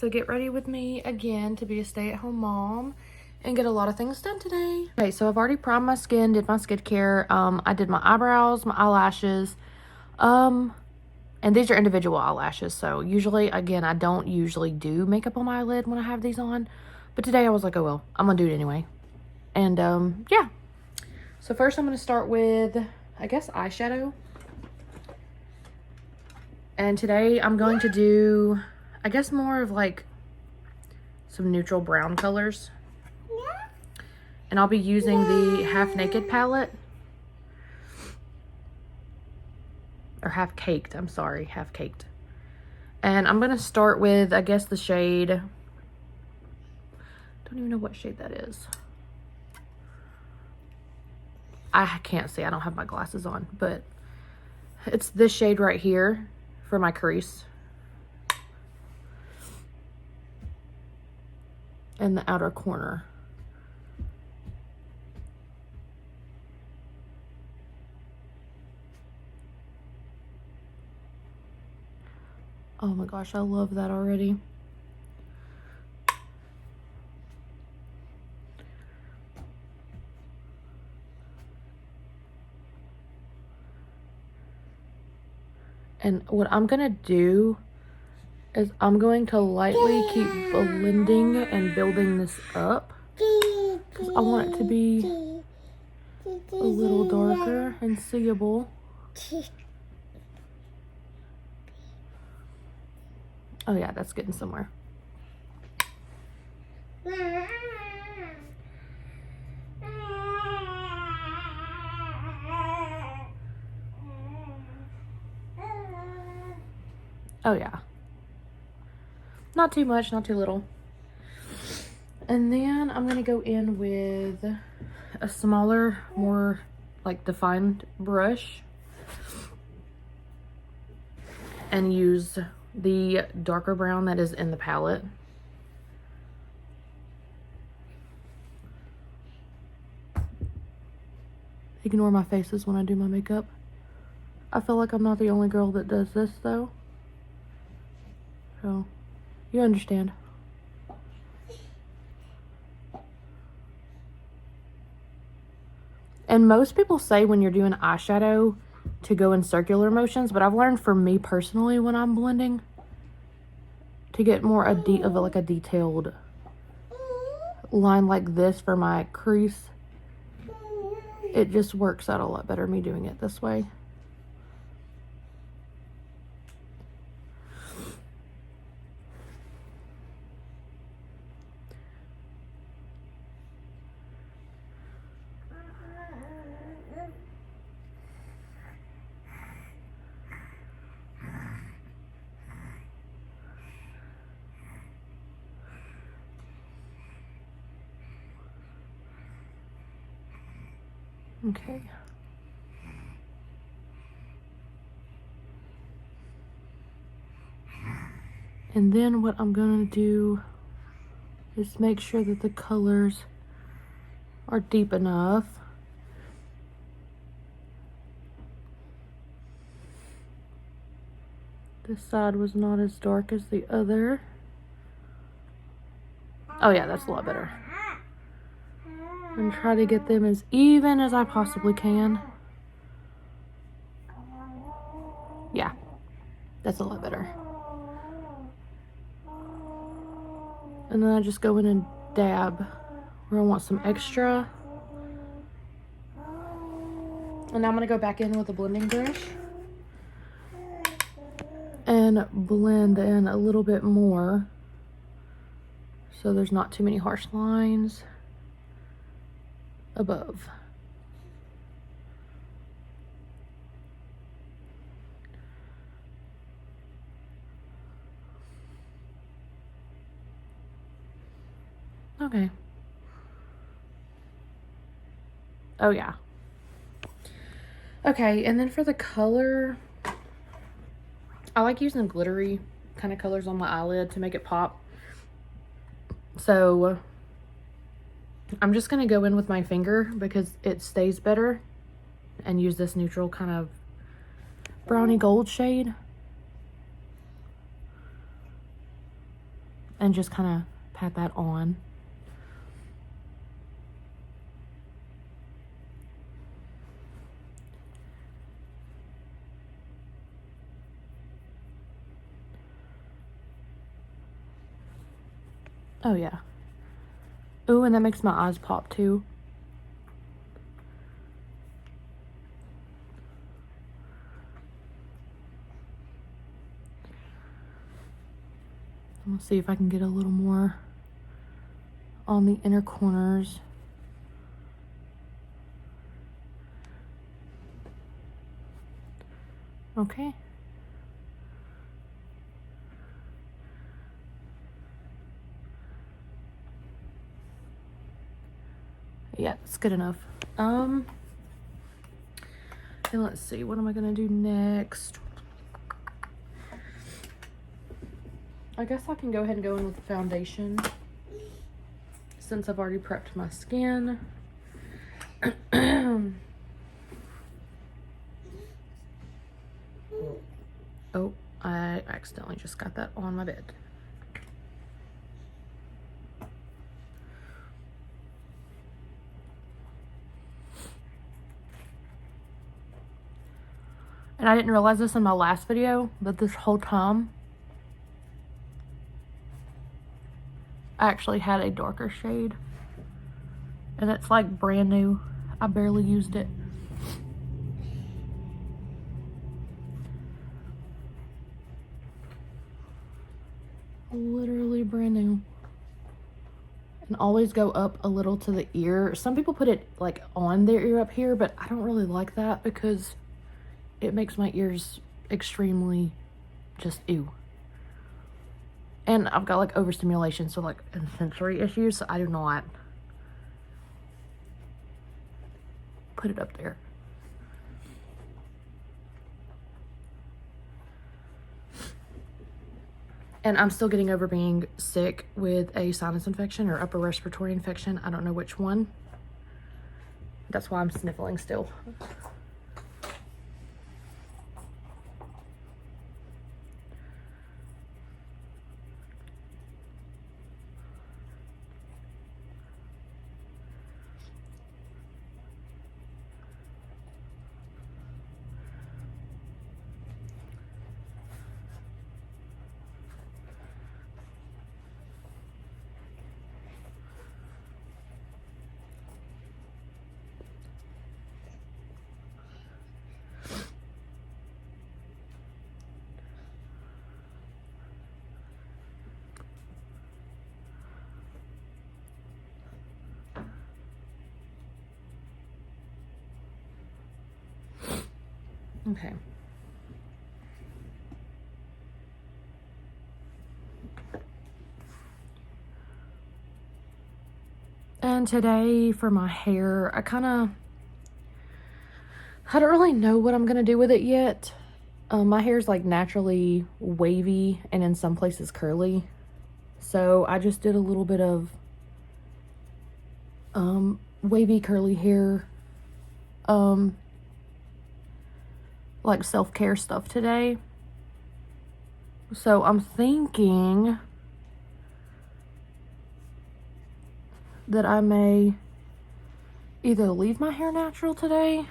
so get ready with me again to be a stay-at-home mom and get a lot of things done today. Okay, so I've already primed my skin, did my skincare. I did my eyebrows, my eyelashes, and these are individual eyelashes. So usually, again, I don't usually do makeup on my eyelid when I have these on, but today I was like, oh well, I'm gonna do it anyway. And yeah. So first I'm gonna start with, I guess, eyeshadow. And today I'm going to do, I guess, more of like some neutral brown colors. And I'll be using the Half Naked palette. Or Half Caked, I'm sorry, Half Caked. And I'm gonna start with, I guess, the shade, don't even know what shade that is. I can't see, I don't have my glasses on, but it's this shade right here for my crease. In the outer corner. Oh my gosh, I love that already. And what I'm gonna do is I'm going to lightly keep blending and building this up, because I want it to be a little darker and seeable. Oh yeah, that's getting somewhere. Oh yeah. Not too much, not too little. And then I'm gonna go in with a smaller, more like defined brush and use the darker brown that is in the palette. Ignore my faces when I do my makeup. I feel like I'm not the only girl that does this though. So, you understand. And most people say when you're doing eyeshadow to go in circular motions, but I've learned for me personally when I'm blending to get more of a detailed line like this for my crease. It just works out a lot better me doing it this way. Okay. And then what I'm gonna do is make sure that the colors are deep enough. This side was not as dark as the other. Oh yeah, that's a lot better. And try to get them as even as I possibly can. Yeah, that's a lot better. And then I just go in and dab where I want some extra. And now I'm gonna go back in with a blending brush and blend in a little bit more so there's not too many harsh lines above. Okay. Oh yeah. Okay, and then for the color, I like using glittery kind of colors on my eyelid to make it pop. So I'm just gonna go in with my finger because it stays better and use this neutral kind of brownie gold shade. and just kind of pat that on. Oh yeah. Ooh, and that makes my eyes pop too. I'm gonna see if I can get a little more on the inner corners. Okay. Yeah, it's good enough. And let's see, what am I gonna do next? I guess I can go ahead and go in with the foundation since I've already prepped my skin. Oh, I accidentally just got that on my bed. And I didn't realize this in my last video, but this whole time I actually had a darker shade. And it's like brand new. I barely used it. Literally brand new. And always go up a little to the ear. Some people put it like on their ear up here, but I don't really like that because it makes my ears extremely just ew. And I've got like overstimulation, so like and sensory issues, so I do not put it up there. And I'm still getting over being sick with a sinus infection or upper respiratory infection. I don't know which one. That's why I'm sniffling still. Okay. And today for my hair, I don't really know what I'm gonna do with it yet. My hair's like naturally wavy and in some places curly. So I just did a little bit of wavy curly hair like self-care stuff today. So I'm thinking that I may either leave my hair natural today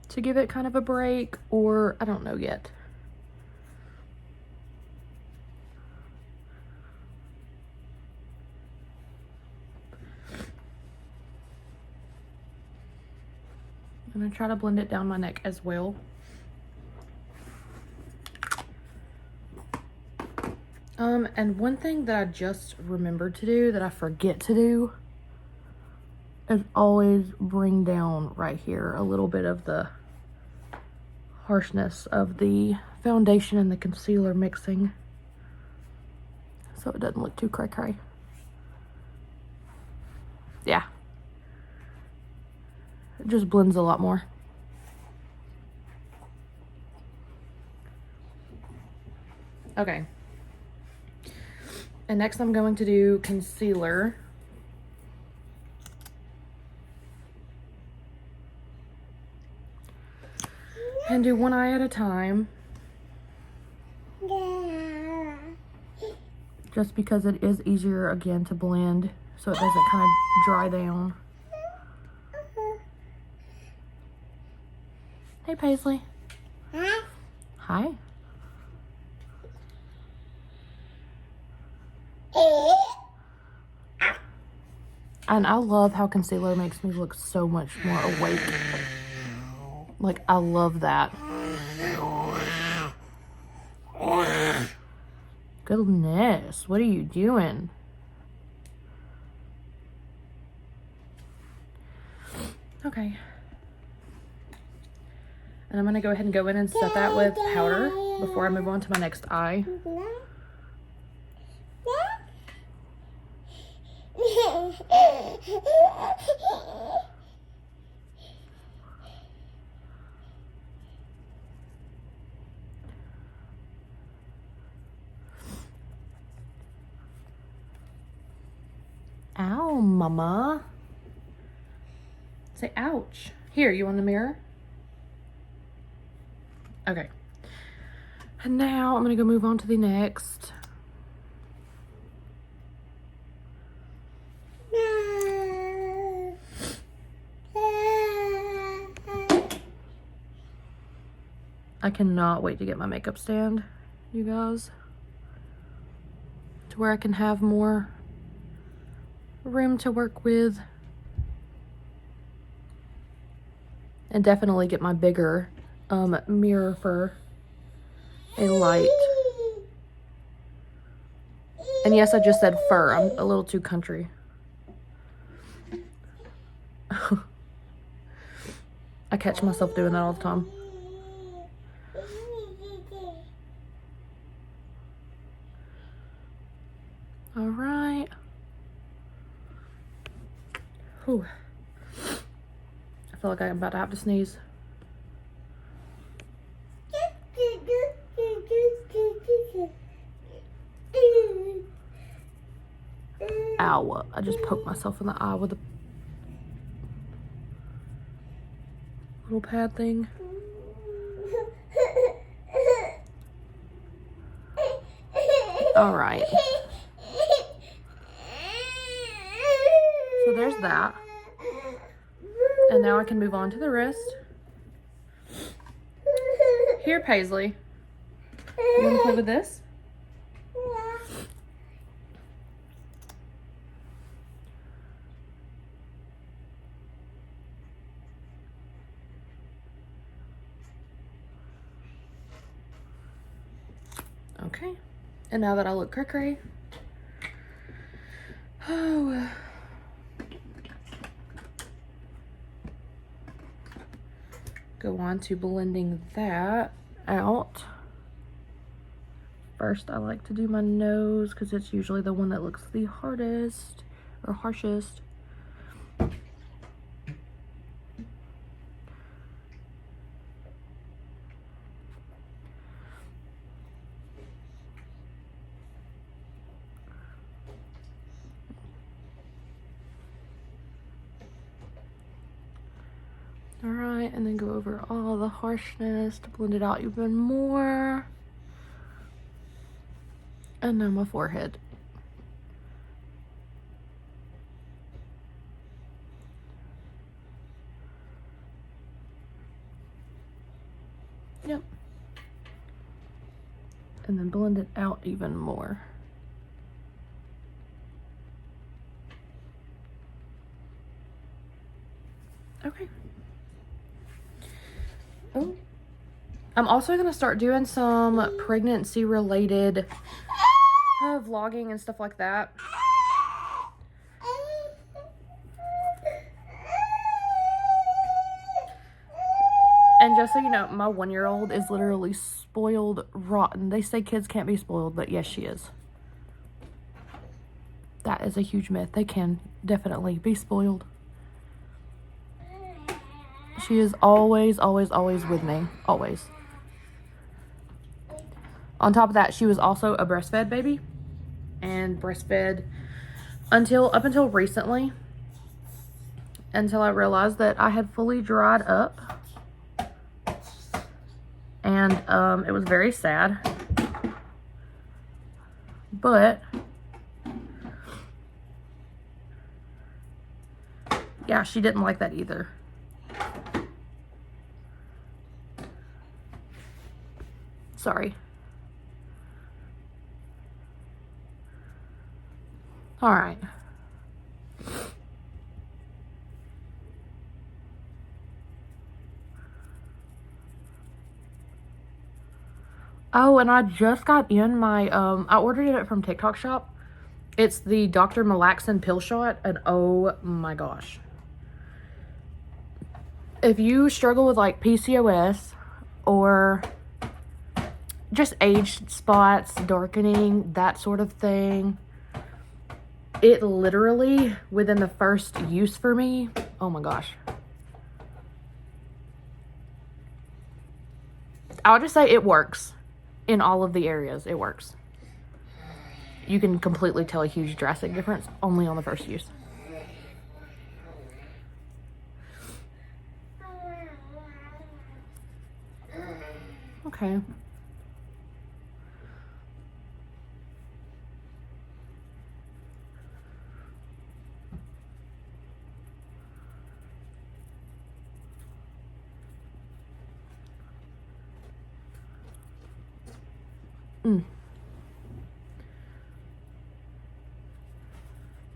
to give it kind of a break, or I don't know yet. I'm gonna try to blend it down my neck as well. And one thing that I just remembered to do that I forget to do is always bring down right here a little bit of the harshness of the foundation and the concealer mixing, so it doesn't look too cray-cray. Yeah. It just blends a lot more. Okay. And next I'm going to do concealer. And do one eye at a time. just because it is easier again to blend so it doesn't kind of dry down. Hey Paisley. Huh? Hi. And I love how concealer makes me look so much more awake. Like, I love that. Goodness, what are you doing? Okay. And I'm going to go ahead and go in and set that with powder before I move on to my next eye. Ow, mama. Say ouch. Here, you want the mirror? Okay. And now I'm going to go move on to the next. I cannot wait to get my makeup stand, you guys, to where I can have more room to work with. And definitely get my bigger mirror for a light. And yes, I just said fur. I'm a little too country. I catch myself doing that all the time. All right. Whew. I feel like I'm about to have to sneeze. Ow. I just poked myself in the eye with a little pad thing. All right. So there's that. And now I can move on to the wrist. Here, Paisley. You want to play with this? Okay. And now that I look cray-cray. Oh. Go on to blending that out. First, I like to do my nose because it's usually the one that looks the hardest or harshest. All right, and then go over all the harshness to blend it out even more. And now my forehead. Yep. And then blend it out even more. Okay. Oh. I'm also going to start doing some pregnancy related vlogging and stuff like that. And just so you know, my 1-year-old is literally spoiled rotten. They say kids can't be spoiled, but yes, she is. That is a huge myth. They can definitely be spoiled. She is always, always, always with me. Always. On top of that, she was also a breastfed baby. And breastfed up until recently. Until I realized that I had fully dried up. And it was very sad. But Yeah, she didn't like that either. Sorry. All right. Oh, and I just got in my, I ordered it from TikTok Shop. It's the Dr. Malaxin pill shot, and oh my gosh. If you struggle with like PCOS or just age spots, darkening, that sort of thing, it literally, within the first use for me, oh my gosh. I'll just say it works. In all of the areas, it works. You can completely tell a huge drastic difference only on the first use. Okay.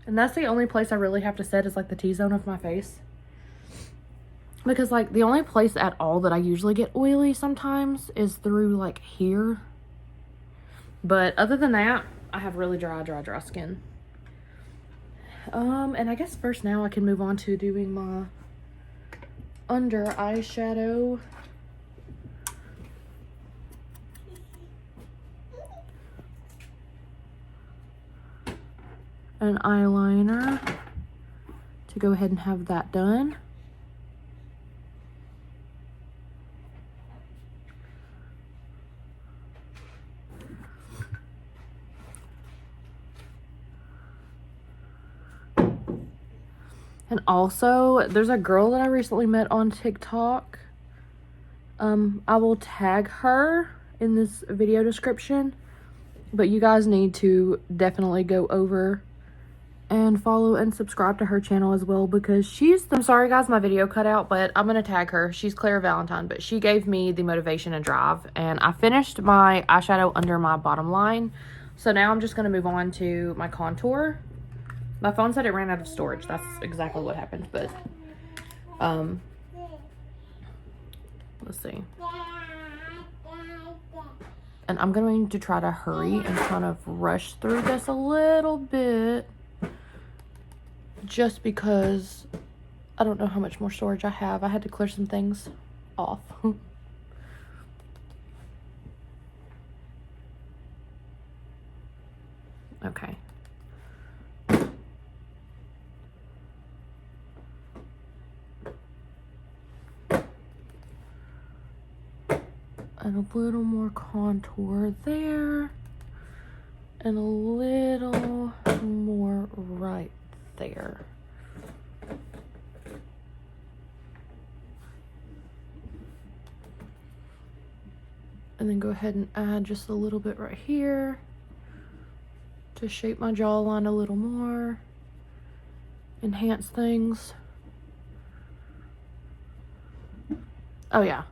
And that's the only place I really have to set is like the T-zone of my face. Because like the only place at all that I usually get oily sometimes is through like here. But other than that, I have really dry skin. And I guess first now I can move on to doing my under eyeshadow. An eyeliner to go ahead and have that done. And also, there's a girl that I recently met on TikTok. I will tag her in this video description, but you guys need to definitely go over and follow and subscribe to her channel as well, because I'm sorry guys, my video cut out, but I'm gonna tag her. She's Claire Valentine, but she gave me the motivation and drive, and I finished my eyeshadow under my bottom line. So now I'm just gonna move on to my contour. My phone said it ran out of storage. That's exactly what happened, but let's see. And I'm going to try to hurry and kind of rush through this a little bit, just because I don't know how much more storage I have. I had to clear some things off. Okay. And a little more contour there. And a little more right there. And then go ahead and add just a little bit right here to shape my jawline a little more, enhance things. Oh yeah.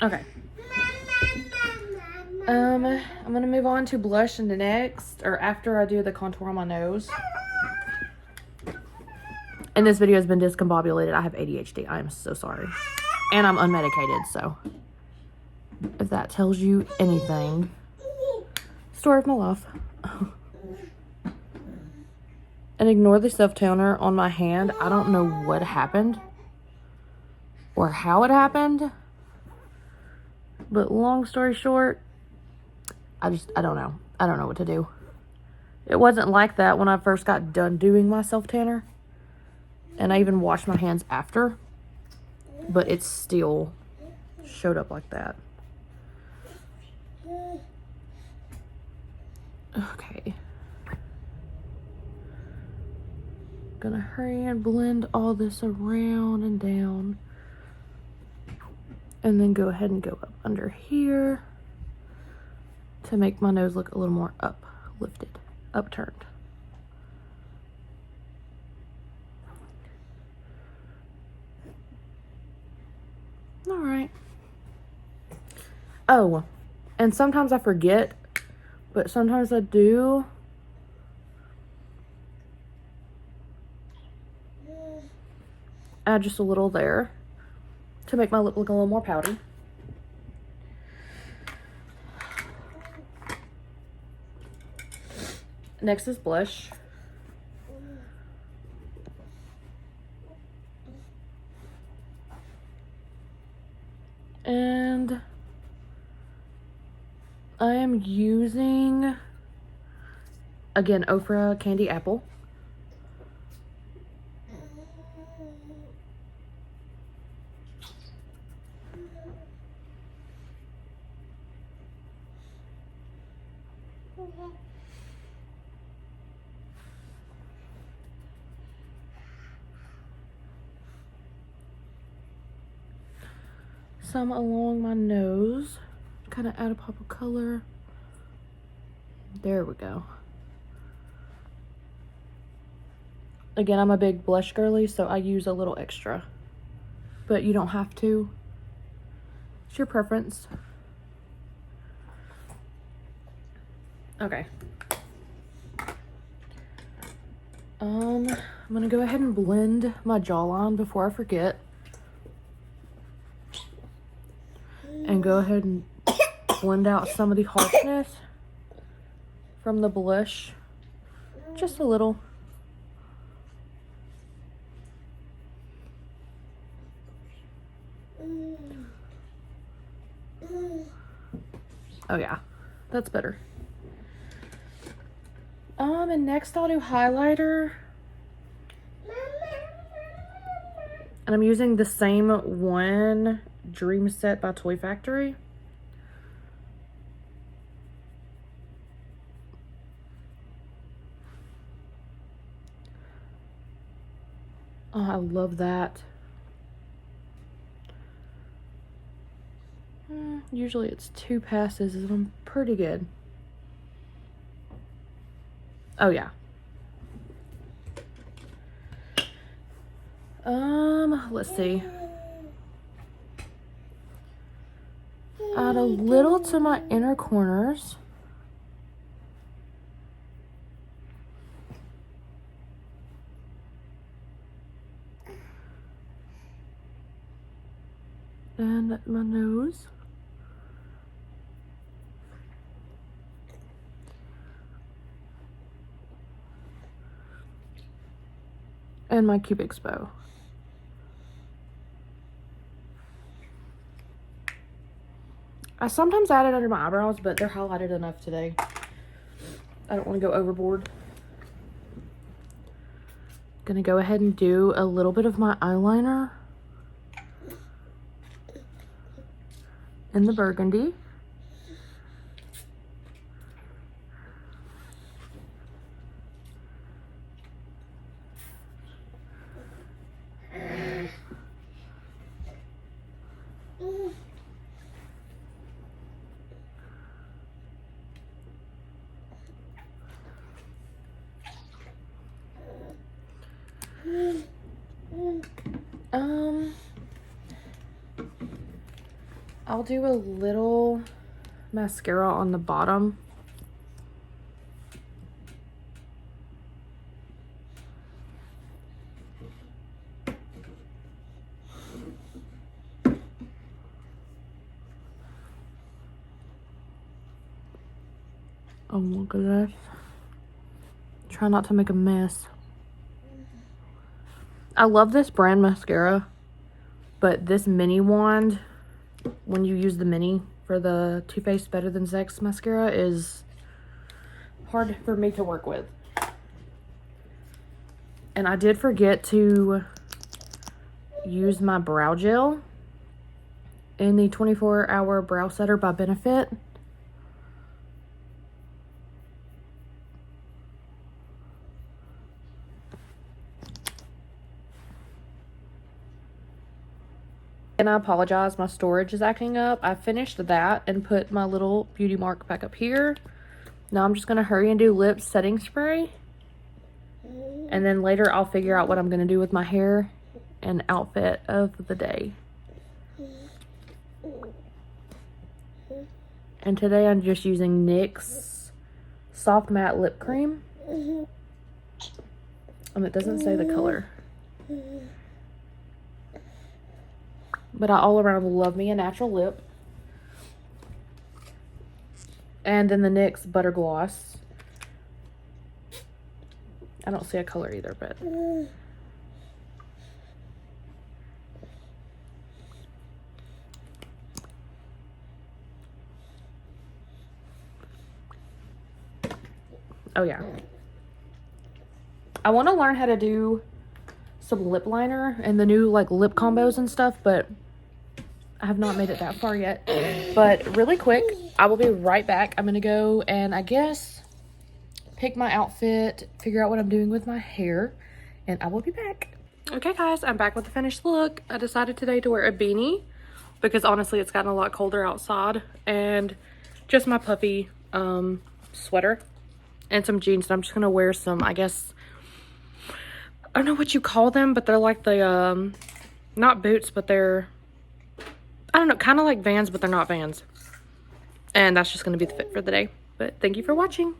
Okay. I'm gonna move on to blush in the next, or after I do the contour on my nose. And this video has been discombobulated. I have ADHD. I am so sorry. And I'm unmedicated, so if that tells you anything. Story of my life. And ignore the self-toner on my hand. I don't know what happened or how it happened. But long story short, I don't know. I don't know what to do. It wasn't like that when I first got done doing my self-tanner. And I even washed my hands after. But it still showed up like that. Okay. Gonna hurry and blend all this around and down. And then go ahead and go up under here to make my nose look a little more uplifted, upturned. All right. Oh, and sometimes I forget, but sometimes I do. Add just a little there to make my lip look a little more pouty. Next is blush. And I am using, again, Ofra Candy Apple. Some along my nose, kind of add a pop of color. There we go. Again, I'm a big blush girly, so I use a little extra, but you don't have to. It's your preference. Okay. I'm gonna go ahead and blend my jawline before I forget. And go ahead and blend out some of the harshness from the blush. Just a little. Oh yeah, that's better. And next I'll do highlighter. And I'm using the same one, Dream Set by Toy Factory. Oh, I love that. Usually it's 2 passes and I'm pretty good. Oh yeah. Let's see. Add a little to my inner corners. And my nose. And my Cupid's bow. I sometimes add it under my eyebrows, but they're highlighted enough today. I don't want to go overboard. Gonna go ahead and do a little bit of my eyeliner in the burgundy. I'll do a little mascara on the bottom. Oh, look at this. Try not to make a mess. I love this brand mascara, but this mini wand, when you use the mini for the Too Faced Better Than Sex mascara, is hard for me to work with. And I did forget to use my brow gel in the 24-hour brow setter by Benefit. And I apologize, my storage is acting up. I finished that and put my little beauty mark back up here. Now I'm just going to hurry and do lip setting spray. And then later I'll figure out what I'm going to do with my hair and outfit of the day. And today I'm just using NYX Soft Matte Lip Cream. And it doesn't say the color. But I all around love me a natural lip. And then the NYX Butter Gloss. I don't see a color either, but... Oh, yeah. I want to learn how to do some lip liner and the new, like, lip combos and stuff, but I have not made it that far yet. But really quick, I will be right back. I'm going to go and, I guess, pick my outfit, figure out what I'm doing with my hair, and I will be back. Okay, guys, I'm back with the finished look. I decided today to wear a beanie because, honestly, it's gotten a lot colder outside, and just my puffy sweater and some jeans. And I'm just gonna wear some, I guess, I don't know what you call them, but they're like the not boots, but they're, I don't know, kind of like Vans, but they're not Vans. And that's just gonna be the fit for the day. But thank you for watching.